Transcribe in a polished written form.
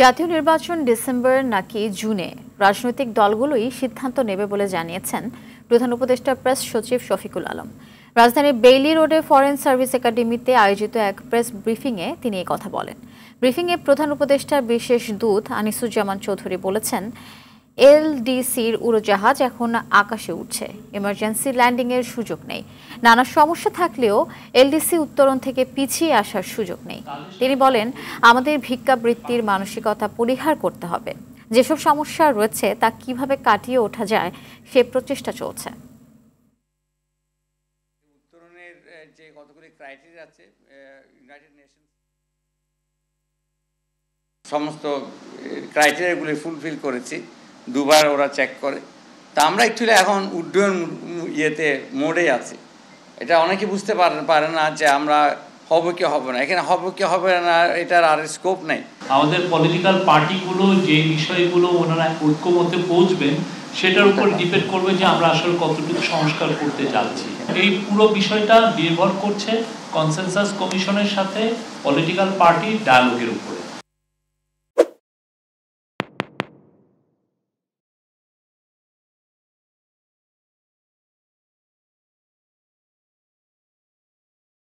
জাতীয় নির্বাচন ডিসেম্বর নাকি জুনে রাজনৈতিক দলগুলোই সিদ্ধান্ত নেবে বলে জানিয়েছেন প্রধান উপদেষ্টা প্রেস সচিব শফিকুল আলম। রাজধানীর বেইলি রোডে ফরেন সার্ভিস একাডেমিতে আয়োজিত এক প্রেস ব্রিফিংয়ে তিনি এই কথা বলেন। ব্রিফিংয়ে প্রধান উপদেষ্টার বিশেষ দূত আনিসুজ্জামান চৌধুরী বলেছেন, এলডিসির উড়োজাহাজ এখন আকাশে উঠছে, এমার্জেন্সি ল্যান্ডিংয়ের সুযোগ নেই। নানা সমস্যা থাকলেও এলডিসি উত্তরণ থেকে পিছিয়ে আসার সুযোগ নেই। তিনি বলেন, আমাদের ভিক্ষাবৃত্তির মানসিকতা পরিহার করতে হবে। যেসব সমস্যা রয়েছে তা কিভাবে কাটিয়ে ওঠা যায় সে প্রচেষ্টা চলছে। উত্তরণের যে কতগুলি ক্রাইটেরিয়া আছে, ইউনাইটেড নেশনস সমস্ত ক্রাইটেরিয়াগুলি ফুলফিল করেছি, দুবার ওরা চেক করে। তা আমরা অ্যাকচুয়ালি এখন উড্ডয়ন মোডে আছি। এটা অনেকে বুঝতে পারে না যে আমরা হবে কি হবে না, এখানে হবে কি হবে না এটার আর স্কোপ নেই। আমাদের পলিটিক্যাল পার্টিগুলো যে বিষয়গুলো ওনারা ঐক্যমতে পৌঁছবেন সেটার উপর ডিপেন্ড করবে যে আমরা আসলে কতটুকু সংস্কার করতে যাচ্ছি। এই পুরো বিষয়টা নির্ভর করছে কনসেনসাস কমিশনের সাথে পলিটিক্যাল পার্টি ডায়ালগের উপরে।